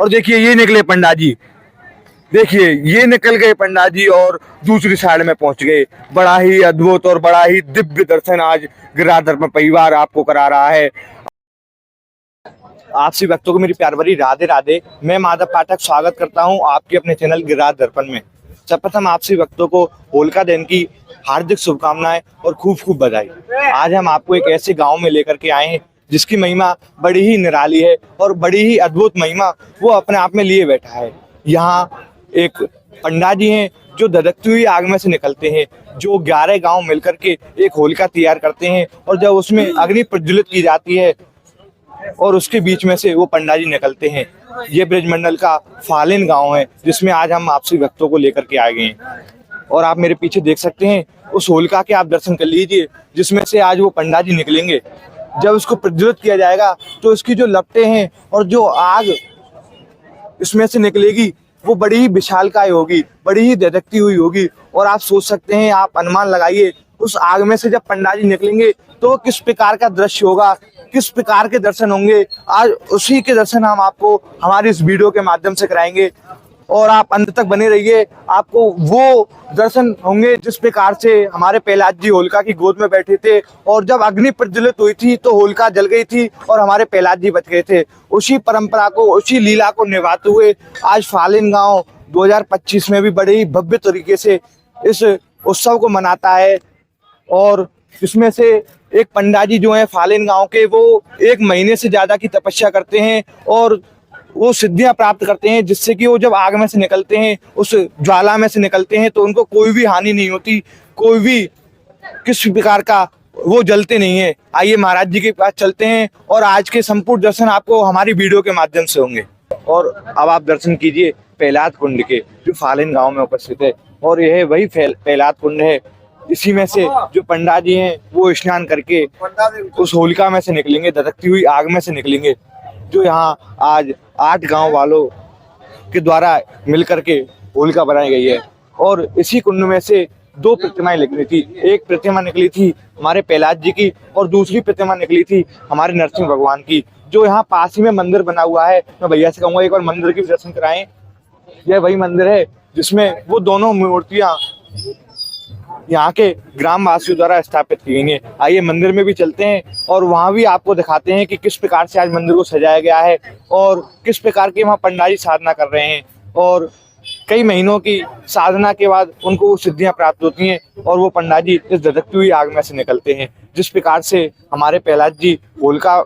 और देखिए ये निकले पंडा जी, देखिए ये निकल गए पंडा जी और दूसरी साइड में पहुंच गए। बड़ा ही अद्भुत और बड़ा ही दिव्य दर्शन आज गिरिराज दर्पण परिवार आपको करा रहा है। आप सभी भक्तों को मेरी प्यार भरी राधे राधे। मैं माधव पाठक स्वागत करता हूं आपके अपने चैनल गिरिराज दर्पण में। सर्वप्रथम आप सभी भक्तों को होलिका दहन की हार्दिक शुभकामनाएं और खूब खूब बधाई। आज हम आपको एक ऐसे गांव में लेकर के आए हैं जिसकी महिमा बड़ी ही निराली है और बड़ी ही अद्भुत महिमा वो अपने आप में लिए बैठा है। यहाँ एक पंडा जी हैं जो धधकती हुई आग में से निकलते हैं, जो 11 गांव मिलकर के एक होलिका तैयार करते हैं और जब उसमें अग्नि प्रज्वलित की जाती है और उसके बीच में से वो पंडा जी निकलते हैं। ये ब्रजमंडल का फालिन गांव है जिसमें आज हम आपसी भक्तों को लेकर के आ गए हैं और आप मेरे पीछे देख सकते हैं उस होलिका के आप दर्शन कर लीजिए जिसमें से आज वो पंडा जी निकलेंगे। जब उसको प्रज्वलित किया जाएगा तो इसकी जो लपटें हैं और जो आग इसमें से निकलेगी वो बड़ी ही विशालकाय होगी, बड़ी ही धधकती हुई होगी। और आप सोच सकते हैं, आप अनुमान लगाइए उस आग में से जब पंडा जी निकलेंगे तो किस प्रकार का दृश्य होगा, किस प्रकार के दर्शन होंगे। आज उसी के दर्शन हम आपको हमारी इस वीडियो के माध्यम से कराएंगे और आप अंत तक बने रहिए। आपको वो दर्शन होंगे जिस प्रकार से हमारे प्रहलाद जी होलिका की गोद में बैठे थे और जब अग्नि प्रज्वलित हुई थी तो होलिका जल गई थी और हमारे प्रहलाद जी बच गए थे। उसी परंपरा को, उसी लीला को निभाते हुए आज फालिन गांव 2025 में भी बड़े ही भव्य तरीके से इस उत्सव को मनाता है। और इसमें से एक पंडा जी जो है फालिन गांव के, वो 1 महीने से ज्यादा की तपस्या करते हैं और वो सिद्धियां प्राप्त करते हैं जिससे कि वो जब आग में से निकलते हैं, उस ज्वाला में से निकलते हैं तो उनको कोई भी हानि नहीं होती, कोई भी किसी प्रकार का वो जलते नहीं है। आइए महाराज जी के पास चलते हैं और आज के संपूर्ण दर्शन आपको हमारी वीडियो के माध्यम से होंगे। और अब आप दर्शन कीजिए प्रहलाद कुंड के जो फालिन गांव में उपस्थित है और यह वही प्रहलाद कुंड है। इसी में से जो पंडा जी हैं वो स्नान करके उस होलिका में से निकलेंगे, धधकती हुई आग में से निकलेंगे, जो यहाँ आज 8 गांव वालों के द्वारा मिलकर के होलिका बनाई गई है। और इसी कुंड में से 2 प्रतिमाएं निकली थी। एक प्रतिमा निकली थी हमारे प्रहलाद जी की और दूसरी प्रतिमा निकली थी हमारे नरसिंह भगवान की, जो यहाँ पास ही में मंदिर बना हुआ है। मैं भैया से कहूँगा एक बार मंदिर की दर्शन कराएं। यह वही मंदिर है जिसमें वो दोनों मूर्तियां यहाँ के ग्राम वासियों द्वारा स्थापित की गई हैं। आइए मंदिर में भी चलते हैं और वहाँ भी आपको दिखाते हैं कि किस प्रकार से आज मंदिर को सजाया गया है और किस प्रकार के वहाँ पंडा जी साधना कर रहे हैं। और कई महीनों की साधना के बाद उनको वो सिद्धियाँ प्राप्त होती हैं और वो पंडा जी इस धधकती हुई आग में से निकलते हैं। जिस प्रकार से हमारे प्रहलाद जी होलिका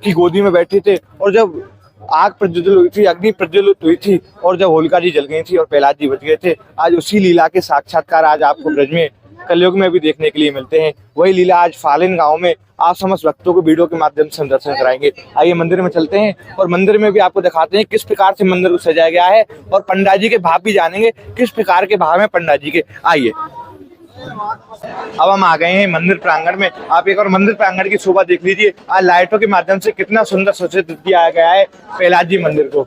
की गोदी में बैठे थे और जब आग प्रज्वलित हुई थी, अग्नि प्रज्वलित हुई थी और जब होलिका जी जल गई थी और प्रहलाद जी बच गए थे, आज उसी लीला के साक्षात्कार आज आपको ब्रज में कलयुग में भी देखने के लिए मिलते हैं। वही लीला आज फालिन गांव में आप समस्त भक्तों को वीडियो के माध्यम से हम दर्शन कराएंगे। आइए मंदिर में चलते हैं और मंदिर में भी आपको दिखाते हैं किस प्रकार से मंदिर को सजाया गया है और पंडा जी के भाव भी जानेंगे किस प्रकार के भाव है पंडा जी के। आइए अब हम आ गए हैं मंदिर प्रांगण में। आप एक और मंदिर प्रांगण की शोभा देख लीजिए। आज लाइटों के माध्यम से कितना सुंदर सज्जित किया गया है प्रहलाद जी मंदिर को।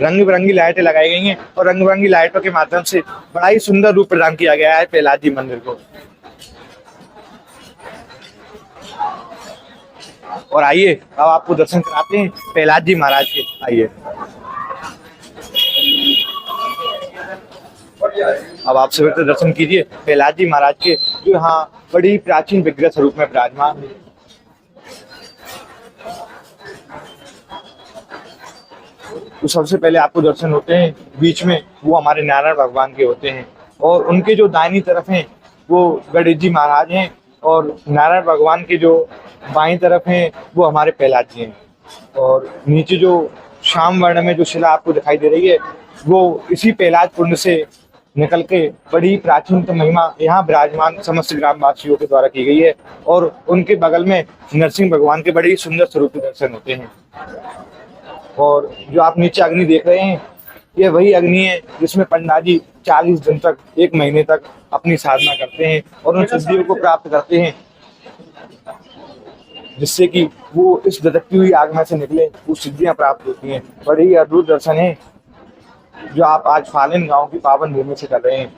रंग बिरंगी लाइटें लगाई गई हैं और रंग बिरंगी लाइटों के माध्यम से बड़ा ही सुंदर रूप प्रदान किया गया है प्रहलाद जी मंदिर को। और आइए अब आपको दर्शन कराते हैं प्रहलाद जी महाराज के। आइए अब आप सभी तो दर्शन कीजिए प्रहलाद जी महाराज के, जो यहाँ बड़ी प्राचीन विग्रह स्वरूप में विराजमान है। तो सबसे पहले आपको दर्शन होते हैं बीच में, वो हमारे नारायण भगवान के होते हैं और उनके जो दाहिनी तरफ हैं वो गणेश जी महाराज हैं और नारायण भगवान के जो बाईं तरफ हैं वो हमारे प्रहलाद जी हैं। और नीचे जो श्याम वर्ण में जो शिला आपको दिखाई दे रही है वो इसी प्रहलाद कुंड से निकल के बड़ी प्राचीनतम महिमा यहाँ विराजमान समस्त ग्रामवासियों के द्वारा की गई है। और उनके बगल में नरसिंह भगवान के बड़े ही सुंदर स्वरूप के दर्शन होते हैं। और जो आप नीचे अग्नि देख रहे हैं ये वही अग्नि है जिसमें पंडा जी 40 दिन तक, 1 महीने तक अपनी साधना करते हैं और उन सिद्धियों को प्राप्त करते हैं जिससे कि वो इस धधकती हुई आग में से निकले, वो सिद्धियां प्राप्त होती हैं। बड़े ही अद्भुत दर्शन है जो आप आज फालिन गांव की पावन भूमि से कर रहे हैं।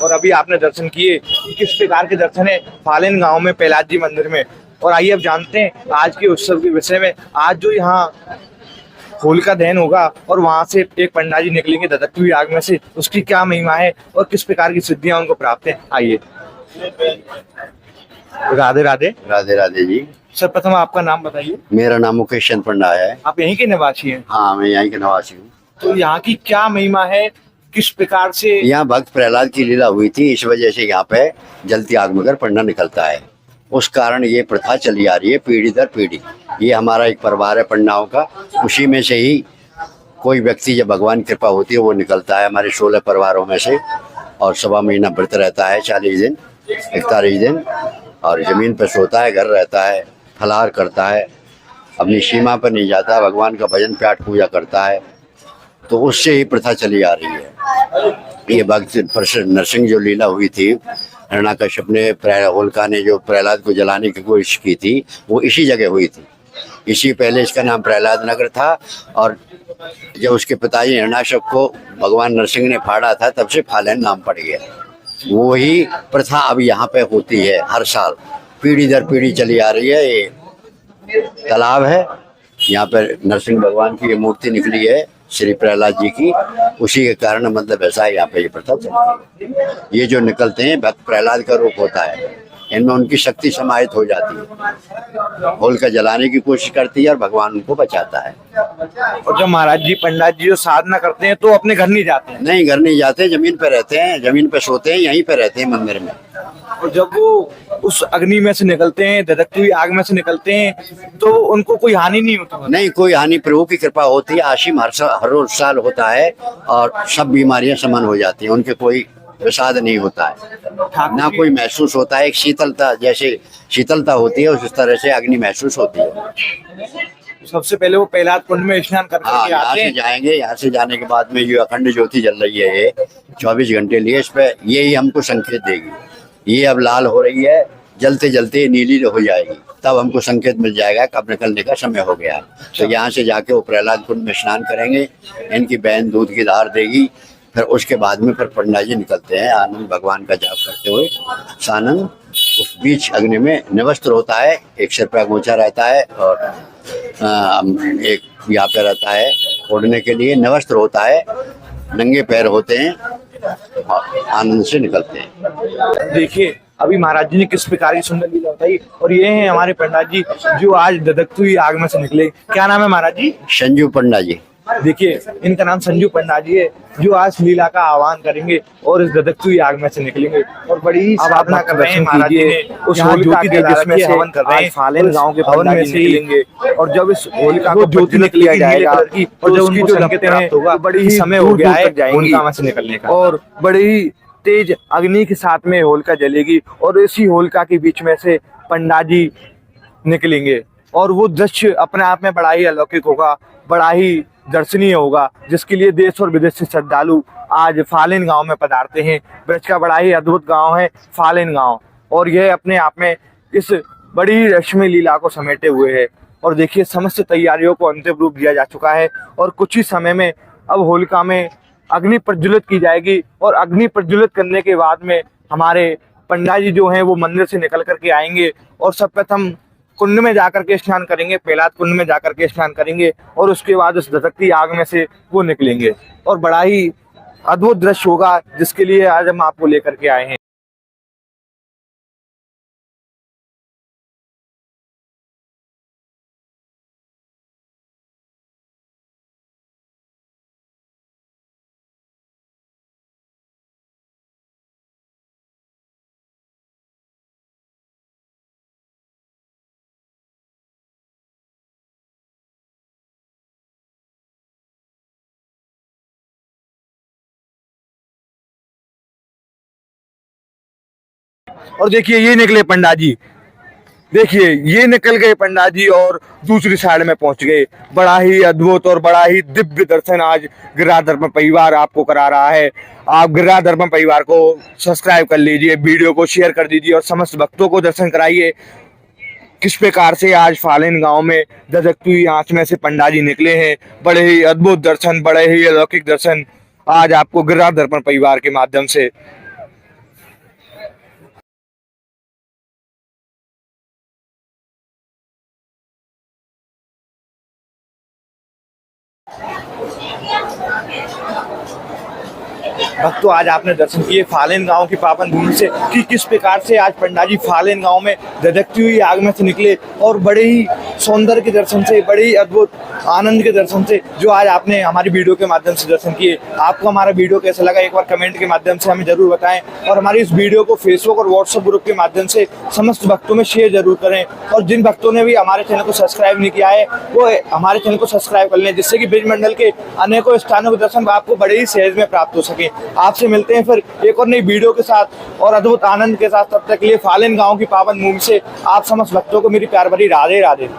और अभी आपने दर्शन किए, किस प्रकार के दर्शन है फालिन गांव में प्रहलाद जी मंदिर में। और आइए अब जानते हैं आज के उत्सव के विषय में। आज जो यहाँ होलिका दहन होगा और वहां से एक पंडा जी निकलेंगे धधकती हुई आग में से, उसकी क्या महिमा है और किस प्रकार की सिद्धियां उनको प्राप्त है, आइए। राधे राधे। राधे राधे जी। सर्वप्रथम आपका नाम बताइए। मेरा नाम मुकेश चंद पंडा है। आप यहीं के निवासी हैं? हाँ, मैं यहीं का निवासी हूँ। तो यहाँ की क्या महिमा है, किस प्रकार से? यहाँ भक्त प्रहलाद की लीला हुई थी, इस वजह से यहाँ पे जलती आग में कर पंडा निकलता है। उस कारण ये प्रथा चली आ रही है पीढ़ी दर पीढ़ी। ये हमारा एक परिवार है पंडाओं का, उसी में से ही कोई व्यक्ति जब भगवान कृपा होती है वो निकलता है हमारे 16 परिवारों में से, और सवा महीना व्रत रहता है, 40 दिन 41 दिन, और जमीन पर सोता है, घर रहता है, फलाहार करता है, अपनी सीमा पर नहीं जाता, भगवान का भजन पाठ पूजा करता है। तो उससे ही प्रथा चली आ रही है। ये भक्त नरसिंह जो लीला हुई थी, हिरण्याकश्यप ने होलिका ने जो प्रहलाद को जलाने की कोशिश की थी, वो इसी जगह हुई थी। इसी पहले इसका नाम प्रहलाद नगर था, और जब उसके पिताजी हिरण्याकश्यप को भगवान नरसिंह ने फाड़ा था, तब से फालन नाम पड़ गया। वही प्रथा अब यहाँ पे होती है हर साल, पीढ़ी दर पीढ़ी चली आ रही है। ये तालाब है, यहाँ पर नरसिंह भगवान की ये मूर्ति निकली है श्री प्रहलाद जी की, उसी के कारण मतलब ऐसा है यहाँ पे ये प्रथा चलती है। ये जो निकलते हैं भक्त प्रहलाद का रूप होता है, इनमें उनकी शक्ति समाहित हो जाती है, होलिका जलाने की कोशिश करती है और भगवान उनको बचाता है। और जब महाराज जी पंडित जी जो साधना करते हैं तो अपने घर नहीं जाते हैं? नहीं, घर नहीं जाते, जमीन पे रहते हैं, जमीन पे सोते हैं, यहीं पे रहते हैं मंदिर में। और जब वो उस अग्नि में से निकलते हैं, धधकती हुई आग में से निकलते हैं, तो उनको कोई हानि नहीं होती? नहीं, कोई हानि, प्रभु की कृपा होती है, आशिम हर रोज साल होता है, और सब बीमारियां समन हो जाती हैं, उनके कोई विषाद नहीं होता है, ना कोई महसूस होता है। एक शीतलता, जैसे शीतलता होती है उस तरह से अग्नि महसूस होती है। सबसे पहले वो प्रहलाद कुंड में स्नान करके हाँ, यहाँ आते से हैं। जाएंगे, यहाँ से जाने के बाद में जो अखंड ज्योति जल रही है ये 24 घंटे लिए, इस पे ये ही हमको संकेत देगी। ये अब लाल हो रही है, जलते जलते नीली हो जाएगी, तब हमको संकेत मिल जाएगा कब निकलने का समय हो गया। तो यहाँ से जाके वो प्रहलाद कुंड में स्नान करेंगे, इनकी बहन दूध की धार देगी, फिर उसके बाद में फिर पंडा जी निकलते हैं आनंद भगवान का जाप करते हुए सानंद। उस बीच अग्नि में निवस्त्र होता है, एक सिर पे गोचा रहता है, और एक यहाँ पे रहता है ओढ़ने के लिए, निवस्त्र होता है, नंगे पैर होते हैं, और आनंद से निकलते हैं। देखिए अभी महाराज जी ने किस प्रकार की सुंदर लीला बताई, और ये हैं हमारे पंडित जी जो आज धधकती हुई आग में से निकले। क्या नाम है महाराज जी? संजू पंडा जी। देखिए इनका नाम संजू पंडा जी है, जो आज लीला का आह्वान करेंगे और इस धधकती हुई आग में से निकलेंगे, और बड़ी ही साधना कर रहे हैं महाराज जी ने। उस होलिका के जिसमें से हवन कर रहे हैं, फालेन गांव के हवन में से निकलेंगे, और जब इस होलिका को ज्योति निकलिया जाएगा और जब उनकी जो संकेत प्राप्त होगा, बड़ी ही समय हो गया है होलिका में से निकलने का, और बड़ी ही तेज अग्नि के साथ में होलिका जलेगी, और इसी होलिका के बीच में से पंडा जी निकलेंगे, और वो दृश्य अपने आप में बड़ा ही अलौकिक होगा, बड़ा ही दर्शनीय होगा, जिसके लिए देश और विदेश से श्रद्धालु आज फालेन गांव में पधारते हैं। ब्रज का बड़ा ही अद्भुत गांव है फालेन गांव, और यह अपने आप में इस बड़ी ही रश्मि लीला को समेटे हुए है। और देखिए समस्त तैयारियों को अंतिम रूप दिया जा चुका है, और कुछ ही समय में अब होलिका में अग्नि प्रज्वलित की जाएगी, और अग्नि प्रज्वलित करने के बाद में हमारे पंडा जी जो हैं वो मंदिर से निकल करके आएंगे, और सर्वप्रथम कुंड में जाकर के स्नान करेंगे, प्रहलाद कुंड में जाकर के स्नान करेंगे, और उसके बाद उस धधकती आग में से वो निकलेंगे, और बड़ा ही अद्भुत दृश्य होगा, जिसके लिए आज हम आपको लेकर के आए हैं। और देखिए ये निकले पंडा जी, देखिए ये निकल गए पंडा जी और दूसरी साइड में पहुंच गए। बड़ा ही अद्भुत और बड़ा ही दिव्य दर्शन आज गिरिराज दर्पण परिवार आपको करा रहा है। आप गिरिराज दर्पण परिवार को सब्सक्राइब कर लीजिए, वीडियो को शेयर कर दीजिए, और समस्त भक्तों को दर्शन कराइए किस प्रकार से आज फालेन गांव में धधकती हुई आंच में से पंडा जी निकले हैं। बड़े ही अद्भुत दर्शन, बड़े ही अलौकिक दर्शन आज आपको गिरिराज दर्पण परिवार के माध्यम से भक्तों, आज आपने दर्शन किए फालेन गांव की पावन भूमि से कि किस प्रकार से आज पंडा जी फालेन गांव में धधकती हुई आग में से निकले और बड़े ही सौंदर्य के दर्शन से, बड़े ही अद्भुत आनंद के दर्शन से जो आज आपने हमारी वीडियो के माध्यम से दर्शन किए। आपको हमारा वीडियो कैसा लगा एक बार कमेंट के माध्यम से हमें जरूर बताएं और हमारी इस वीडियो को फेसबुक और व्हाट्सएप ग्रुप के माध्यम से समस्त भक्तों में शेयर जरूर करें। और जिन भक्तों ने भी हमारे चैनल को सब्सक्राइब नहीं किया है वो हमारे चैनल को सब्सक्राइब कर लें, जिससे कि ब्रजमंडल के अनेकों स्थानों के दर्शन आपको बड़े ही सहज में प्राप्त हो सके। आपसे मिलते हैं फिर एक और नई वीडियो के साथ और अद्भुत आनंद के साथ। तब तक के लिए फालेन गांव की पावन भूमि से आप समस्त भक्तों को मेरी प्यार भरी राधे राधे।